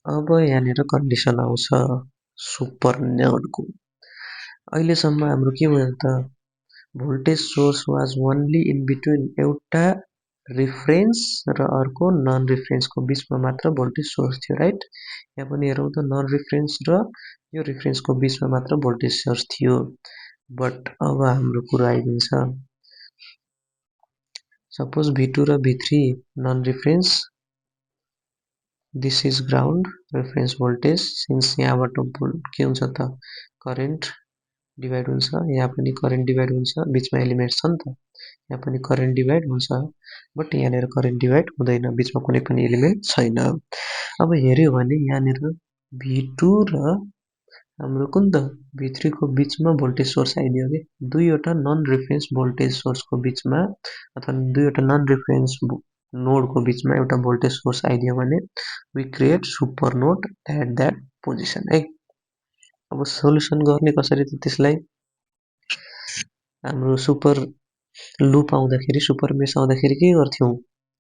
अब यहाँनिर कन्डिसन आउँछ सुपर नोडको। अहिलेसम्म हाम्रो के भयो त, voltage source was only in between एउटा रिफरेन्स र अर्को नन रिफरेन्सको बिचमा मात्र भोल्टेज सोर्स थियो, राइट। यहाँ पनि हेरौँ त, नन रिफरेन्स र यो रिफरेन्सको बिचमा मात्र भोल्टेज सोर्स थियो। बट अब हाम्रो कुरा आइदिन्छ, सपोज V2 र V3 non reference, this is ground, reference voltage, since यहाँबाट के हुन्छ त, करेन्ट डिभाइड हुन्छ, यहाँ पनि करेन्ट डिभाइड हुन्छ, बिचमा एलिमेन्ट छ नि त, यहाँ पनि करेन्ट डिभाइड हुन्छ, बट यहाँनिर करेन्ट डिभाइड हुँदैन, बिचमा कुनै पनि एलिमेन्ट छैन। अब हेऱ्यो भने यहाँनिर V2 र हाम्रो कुन त V3 को बिचमा भोल्टेज सोर्स आइदियो कि दुईवटा नन रेफरेन्स भोल्टेज सोर्सको बिचमा अथवा दुईवटा नन रेफरेन्स नोडको बिचमा एउटा भोल्टेज सोर्स आइदियो भने we create super node at that position है। अब सोल्युसन गर्ने कसरी त, त्यसलाई हाम्रो सुपर लुप आउँदाखेरि, सुपर मेश आउँदाखेरि के गर्थ्यौं,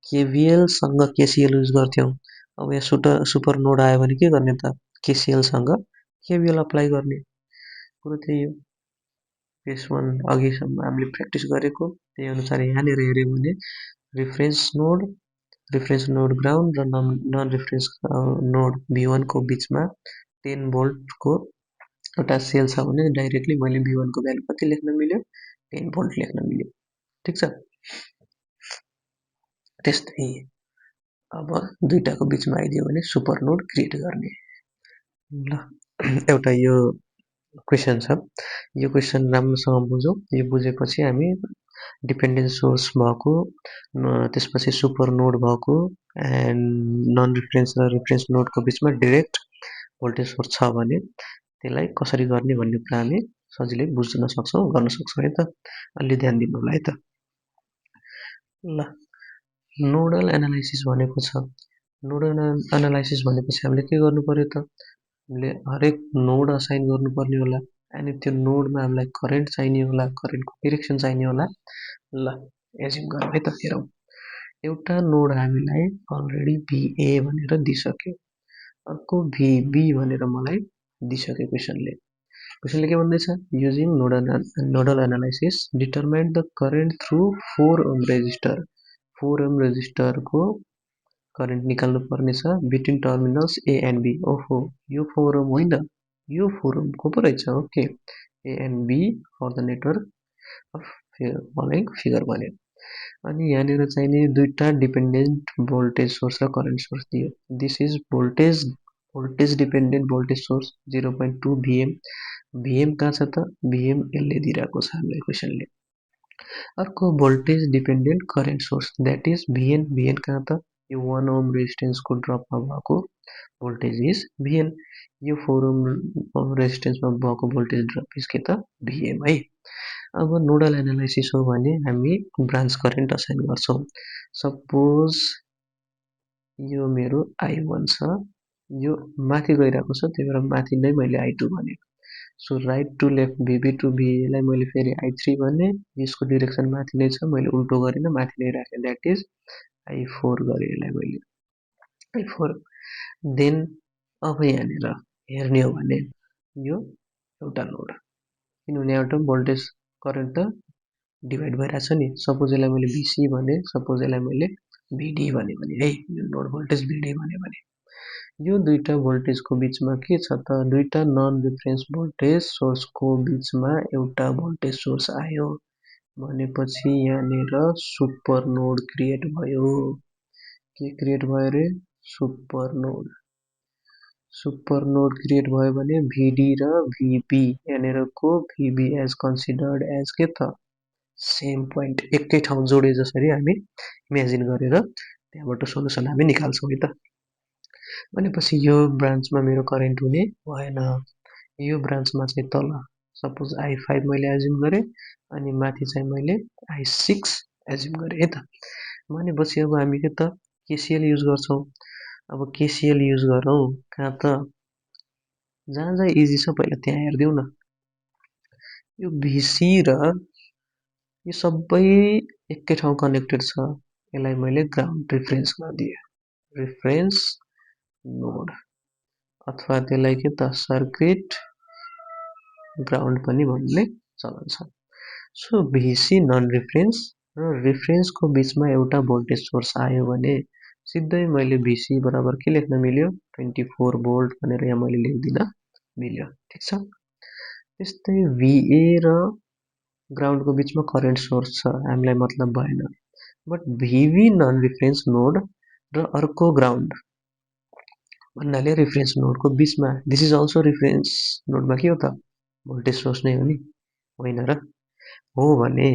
केवीएल सँग केसीएल युज गर्थ्यौं। अब यहाँ सुपर नोड आयो भने के गर्ने त, केसीएल सँग केवीएल अप्लाई गर्ने कुरो त्यही हो। केस 1 अघिसम्म हामीले प्र्याक्टिस गरेको त्यही अनुसार यहाँनिर हेऱ्यो भने रिफरेन्स नोड ग्राउन्ड र नन रिफरेन्स नोड V1 को बिचमा 10 भोल्टको एउटा सेल छ भने डाइरेक्टली मैले V1 को भ्यालु कति लेख्न मिल्यो, 10 भोल्ट लेख्न मिल्यो, ठीक छ। त्यस्तै अब दुईटाको बिचमा आइदियो भने सुपर नोड क्रिएट गर्ने। ल एउटा यो क्वेशन छ, यो क्वेशन राम्रोसँग बुझौँ। यो बुझेपछि हामी डिपेन्डेन्ट सोर्स भएको, त्यसपछि सुपर नोड भएको एन्ड नन रिफरेन्स र रिफरेन्स नोडको बिचमा डाइरेक्ट भोल्टेज सोर्स छ भने त्यसलाई कसरी गर्ने भन्ने कुरा हामी सजिलै बुझ्न सक्छौँ, गर्न सक्छौँ है त। अलि ध्यान दिनु होला है त। ल नोडल एनालाइसिस भनेको छ, नोडल एनालाइसिस भनेपछि हामीले के गर्नु पर्यो त, हामीले हरेक नोड असाइन गर्नुपर्ने होला, अनि त्यो नोडमा हामीलाई करेन्ट चाहिने होला, करेन्टको डिरेक्सन चाहिने होला। ल एज्युम गरौँ है त, हेरौँ। एउटा नोड हामीलाई अलरेडी VA भनेर दिइसक्यो, अर्को VB भनेर मलाई दिइसक्यो क्वेसनले। क्वेसनले के भन्दैछ, using nodal analysis determine the current through 4 ohm resistor. 4 ohm रेजिस्टरको करेन्ट निकाल्नु पर्ने छ between terminals A and B। ओहो, यो 4 ओम होइन, यो 4 ओमको पो रहेछ। Okay, A and B for the network of following figure भन्यो। अनि यहाँनिर चाहिने दुईटा डिपेन्डेन्ट भोल्टेज सोर्स र करेन्ट सोर्स दियो। This is voltage dependent voltage source 0.2 VM। VM कहाँ छ त, VM यसले दिइरहेको छ हामीलाई क्वेसनले। अर्को voltage dependent current source that is VN। VN कहाँ त, यो 1 ओम रेजिस्टेन्सको ड्रपमा भएको भोल्टेज इज VN। यो 4 ओम रेजिस्टेन्समा भएको भोल्टेज ड्रप इज के त, VM है। अब नोडल एनालाइसिस हो भने हामी ब्रान्च करेन्ट असाइन गर्छौँ। सपोज यो मेरो I1 छ, यो माथि गइरहेको छ, त्यही भएर माथि नै मैले I2 भने। So right to left VB to VA लाई मैले फेरि I3 भने, यसको डिरेक्सन माथि नै छ, मैले उल्टो गरिन, माथि नै राखेँ, द्याट इज I4 गरेँ यसलाई मैले, I4। देन अब यहाँनिर हेर्ने हो भने यो एउटा नोड, किनभने एउटा भोल्टेज करेन्ट त डिभाइड भइरहेछ नि। सपोज यसलाई मैले VC भने, सपोज यसलाई मैले VD भने है, यो नोड भोल्टेज VD भने यो दुईटा भोल्टेजको बिचमा के छ त, दुईटा नन रिफरेन्स भोल्टेज सोर्सको बिचमा एउटा भोल्टेज सोर्स आयो भनेपछि यहाँनिर सुपर नोड क्रिएट भयो। के क्रिएट भयो रे, सुपर नोड क्रिएट भयो भने VD र VB यहाँनिरको VB एज कन्सिडर्ड एज के त, सेम पोइन्ट, एकै ठाउँ जोडे जसरी हामी इमेजिन गरेर त्यहाँबाट सोल्युसन हामी निकाल्छौँ है त। भनेपछि यो ब्रान्चमा मेरो करेन्ट हुने भएन, यो ब्रान्चमा चाहिँ तल सपोज I5 मैले एज्युम गरेँ, अनि माथि चाहिँ मैले I6 एज्युम गरेँ है त। भनेपछि अब हामी के त KCL युज गर्छौँ। अब KCL युज गरौँ, कहाँ त, जहाँ जहाँ इजी छ पहिला त्यहाँ हेरिदिउँ न। यो VC र यो सबै एकै ठाउँ कनेक्टेड छ, यसलाई मैले ग्राउन्ड रिफरेन्स गरिदिएँ, रिफरेन्स नोड। अथवा त्यसलाई के त सर्किट ग्राउन्ड पनि भन्ने चलन छ। सो भिसी नन रिफरेन्स र रिफरेन्सको बिचमा एउटा भोल्टेज सोर्स आयो भने सिधै मैले भिसी बराबर के लेख्न मिल्यो 24 भोल्ट भनेर यहाँ मैले लेख्दिन मिल्यो। ठीक छ। त्यस्तै VA र ग्राउन्डको बिचमा करेन्ट सोर्स छ, हामीलाई मतलब भएन। But VV non reference node र अर्को ग्राउन्ड भन्नाले रिफरेन्स नोडको बिचमा दिस इज अल्सो रिफरेन्स नोडमा के हो त भोल्टेज सोर्स नै हो नि, होइन र? हो भने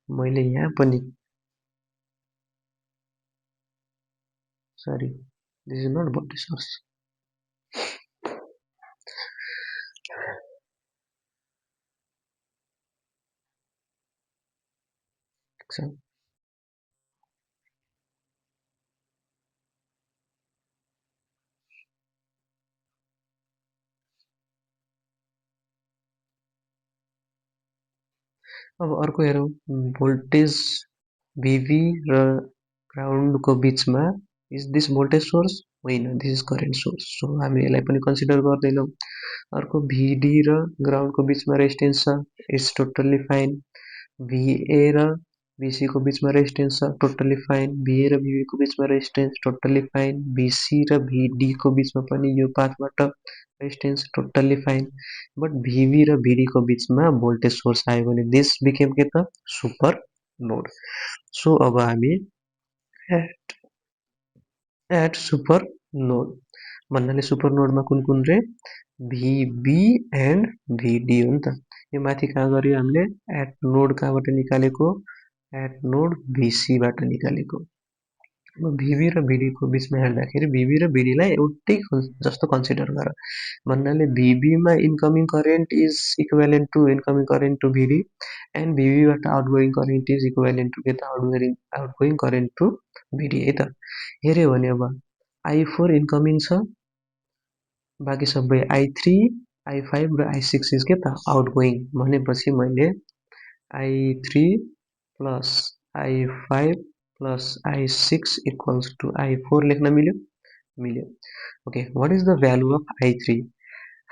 मैले यहाँ पनि sorry this is not voltage source. अब अर्को हेरौँ, भोल्टेज VV र ग्राउन्डको बिचमा इज दिस भोल्टेज सोर्स? होइन, this is current source. So हामी यसलाई पनि कन्सिडर गर्दैनौँ। अर्को VD र ग्राउन्डको बिचमा रेजिस्टेन्स छ, इट्स टोटल्ली फाइन। VA र VC को बिचमा रेजिस्टेन्स छ, टोटल्ली फाइन। VA र VB को बिचमा रेजिस्टेन्स टोटल्ली फाइन। VC र VD को बिचमा पनि यो पाथबाट resistance totally fine. But VB र VD को बिचमा भोल्टेज सोर्स आयो भने दिस बिकेम के त सुपर नोड। सो अब हामी एट सुपर नोड भन्नाले सुपर नोडमा कुन कुन रे VB एन्ड VD हो नि त। यो माथि कहाँ गर्यो हामीले एट नोड कहाँबाट निकालेको एट नोड VC बाट निकालेको। VB र VD को बिचमा हेर्दाखेरि VB र VD लाई एउटै जस्तो कन्सिडर गर भन्नाले VB मा incoming current is equivalent to incoming current to VD and VB बाट outgoing current is equivalent to के त आउटगोइङ करेन्ट टु VD है त। हेर्यो भने अब I4 इनकमिङ छ, बाँकी सबै I3 I5 र I6 इज के त आउटगोइङ भनेपछि मैले I3 plus I5 plus I6 equals to I4 लेख्न मिल्यो मिल्यो। Okay, what is the value of I3?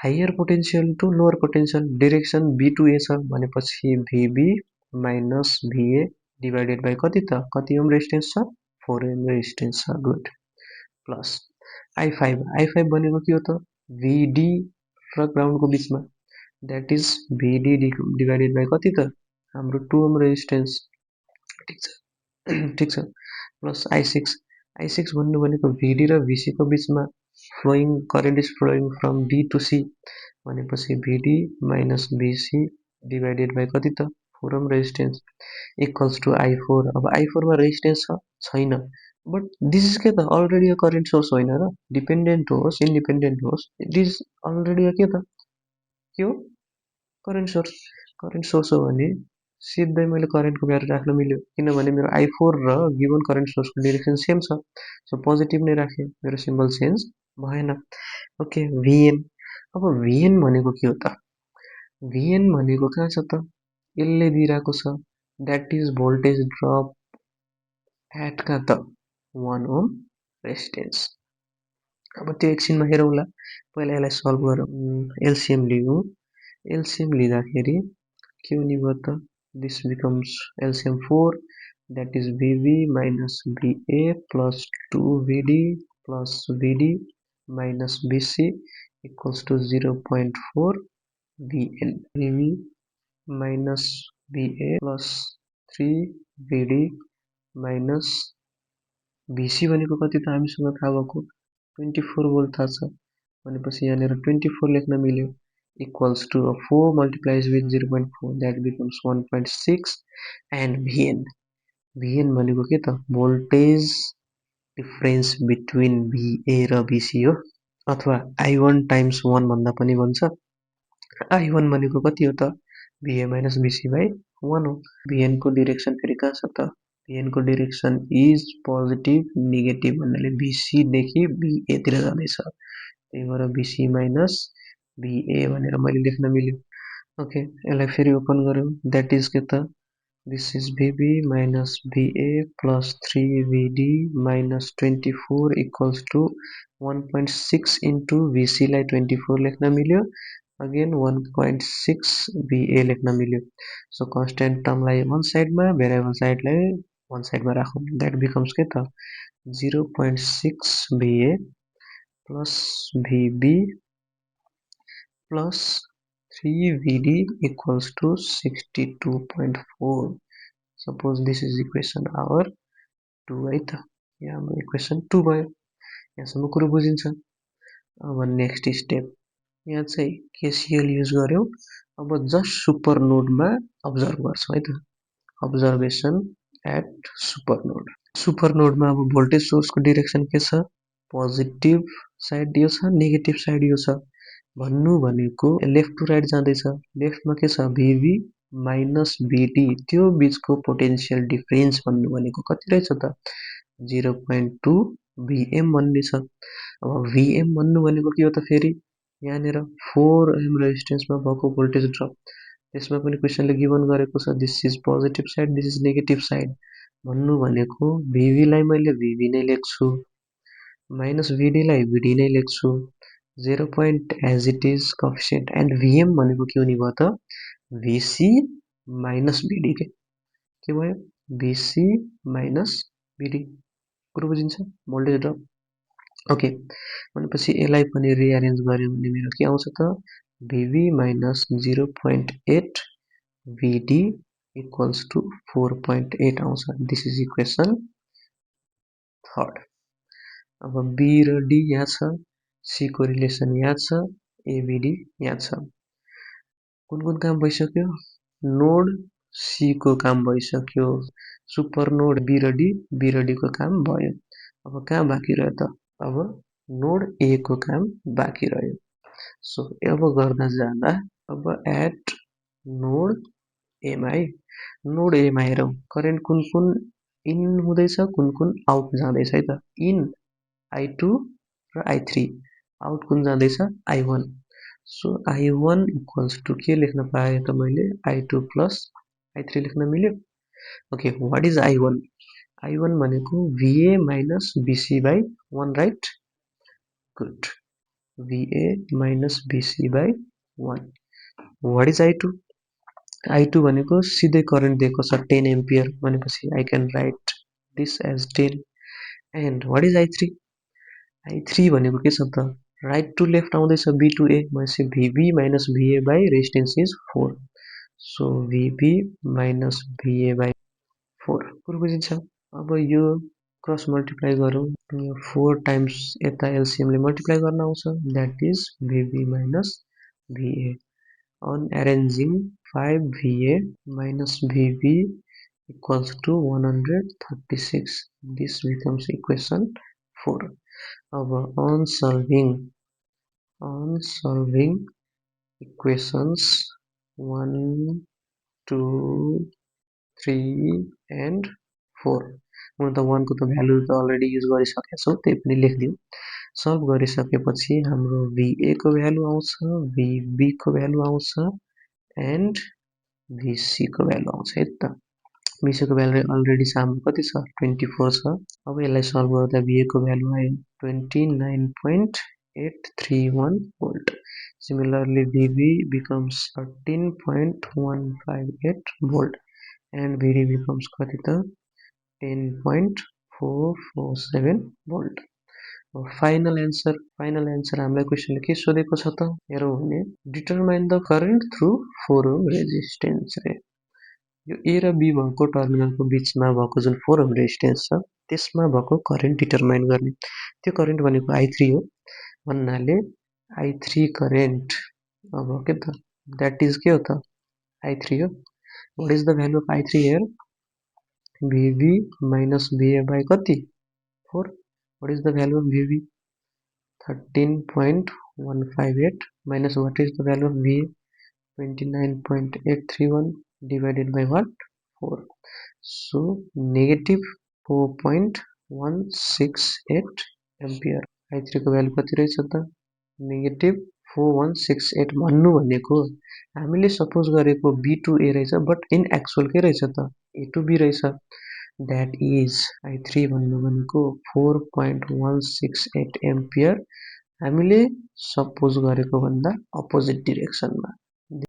Higher potential to lower potential, direction B to A छ भनेपछि VB minus VA divided by कति त कति ओम रेजिस्टेन्स छ 4 ohm resistance छ। गुड। प्लस I5 भनेको के हो त VD र ग्राउन्डको बिचमा that is VD divided by कति त हाम्रो 2 ओम रेजिस्टेन्स। ठीक छ। प्लस I6 भन्नु भनेको VD र VC को बिचमा flowing current is flowing from D to C भनेपछि VD minus VC divided by कति त 4 ohm resistance equals to I4। अब I4 मा रेजिस्टेन्स छैन, बट दिस इज के त अलरेडी अ करेन्ट सोर्स होइन र, डिपेन्डेन्ट होस् इन्डिपेन्डेन्ट होस् इट इज अलरेडी के त के हो करेन्ट सोर्स। करेन्ट सोर्स हो भने सिधै मैले करेन्टको भ्यालु राख्न मिल्यो किनभने मेरो I4 र गिभन करेन्ट सोर्सको डिरेक्सन सेम छ। सो पोजिटिभ नै राखेँ, मेरो सिम्बल चेन्ज भएन। Okay, VN। अब VN भनेको के हो त? VN भनेको कहाँ छ त यसले दिइरहेको छ that is voltage drop at कहाँ त 1 ओम रेजिस्टेन्स। अब त्यो एकछिनमा हेरौँला, पहिला यसलाई सल्भ गरौँ। एलसिएम लिऊ, एलसिएम लिँदाखेरि के हुने भयो त this becomes LCM 4 that is VB minus VA plus 2VD plus VD minus VC equals to 0.4 VN। VB minus VA plus 3VD minus VC भनेको कति त हामीसँग थाहा भएको 24 भोल्ट थाहा छ भनेपछि यहाँनिर 24 लेख्न मिल्यो equals to 4 multiplies with 0.4 that becomes 1.6 and VN भनेको के त भोल्टेज डिफरेन्स बिट्विन VA र VC हो अथवा I1 टाइम्स 1 भन्दा पनि भन्छ। I1 भनेको कति हो त VA माइनस VC बाई 1 हो। VN को डिरेक्सन फेरि कहाँ छ त VN को डिरेक्सन इज पोजिटिभ नेगेटिभ भन्नाले VC देखि VA तिर जाँदैछ, त्यही भएर VC माइनस VA भनेर मैले लेख्न मिल्यो। ओके, यसलाई फेरि ओपन गरौँ द्याट इज के त This is VB minus VA plus 3VD minus 24 equals to 1.6 into VC लाई 24 लेख्न मिल्यो, again 1.6 VA लेख्न मिल्यो. So constant term लाई one side मा, variable side लाई one side मा राखौं. That becomes के त 0.6 VA plus VB plus 3VD equals to 62.4. Suppose this is equation our 2 है त. यहाँ हाम्रो equation 2 भयो. यहाँसम्म कुरो बुझिन्छ. अब next step यहाँ चाहिँ KCL युज गर्यौं. अब just super node मा observe गर्छौं है त. Observation at super node. Super node मा अब voltage source को direction के छ? Positive side यो छ, negative side यो छ. भन्नु भनेको लेफ्ट टु राइट जाँदैछ. लेफ्टमा के छ? VB minus VD. त्यो बीचको पोटेन्शियल डिफरेन्स भन्नु भनेको कति रहेछ त? 0.2 VM भन्ने छ. अब VM भन्नु भनेको के हो त फेरि? यहाँनिर 4 ओम रेजिस्टेन्समा भएको भोल्टेज ड्रप. त्यसमा पनि क्वेशनले गिभन गरेको छ this is positive side, this is negative side. भन्नु भनेको VB लाई मैले VB नै लेख्छु, माइनस VD लाई VD नै लेख्छु. 0 point as it is coefficient and VM भनेको के हुने भयो त? VC minus VD के भयो? VC minus VD. कुरो बुझिन्छ? Voltage drop. ओके, भनेपछि यसलाई पनि रिअरेन्ज गर्यो भने मेरो के आउँछ त? VB minus 0.8 VD equals to 4.8 आउँछ. This is equation 3rd. अब B र D यहाँ छ, C को रिलेसन यहाँ छ, ABD यहाँ छ. कुन काम भइसक्यो? नोड C को काम भइसक्यो. सुपर नोड B र D को काम भयो. अब कहाँ बाँकी रह्यो त? अब नोड A को काम बाँकी रह्यो. सो अब गर्दा जाँदा अब एट नोड A मा है. नोड A मा हेरौं करेन्ट कुन इन हुँदैछ, कुन आउट जाँदैछ है त. इन I2 र I3, आउट कुन जाँदैछ? I1. So I1 equals to के लेख्न पाएँ त मैले? I2 प्लस I3 लेख्न मिल्यो. Okay, what is I1? I1 भनेको VA minus BC by 1, right? Good. VA minus BC by 1. What is I2? I2 भनेको सिधै करेन्ट दिएको छ 10 एम्पियर भनेपछि I can write this as 10. And what is I3? I3 भनेको के छ त? राइट टु लेफ्ट आउँदैछ B to A भनेपछि VB minus VA by resistance is 4. So VB minus VA by 4. कुरो बुझिन्छ? अब यो क्रस मल्टिप्लाई गरौँ. यो 4 टाइम्स यता LCM ले मल्टिप्लाई गर्न आउँछ. That is VB minus VA. On arranging 5 VA minus VB equals to 136. This becomes equation 4. अब on solving equations 1, 2, 3 and 4. म त 1 को त भ्यालु त अलरेडी युज गरिसकेको छु, त्यही पनि लेख्दियौ. सल्भ गरिसकेपछि हाम्रो VA को भ्यालु आउँछ, VB को भ्यालु आउँछ एन्ड VC को भ्यालु आउँछ है त. VC को भ्यालु अलरेडी हाम्रो कति छ? 24 छ. अब यसलाई सल्भ गर्दा VA को भ्यालु आयो 29.831 volt. Similarly, VB becomes 13.158 volt and VD becomes कति त? 10.447 volt. फाइनल एन्सर हामीलाई क्वेशनले के सोधेको छ त? हेरौँ भने determine the current through 4 ohm resistance रे. यो A र B भएको टर्मिनलको बीचमा भएको जुन 4 ओम रेजिस्टेन्स छ त्यसमा भएको करेन्ट डिटरमाइन गर्ने. त्यो करेन्ट भनेको I3 हो भन्नाले I3 करेन्ट अब के त? दैट इज के हो त? I3 हो. What is the value of I3 here? VB minus VA by कति? 4. What is the value of VB? 13.158 minus what is the value of VA? 29.831 divided by what? 4. So negative 4.168 ampere. I3 को value कति रहेछ त? negative 4168 भन्नु भनेको हामीले suppose गरेको be to ए रहेछ बट इन एक्चुअल के रहेछ त ए टु बी रहेछ द्याट इज I3 भन्नु भनेको 4.168 एम्पियर हामीले सपोज गरेको भन्दा अपोजिट डिरेक्सनमा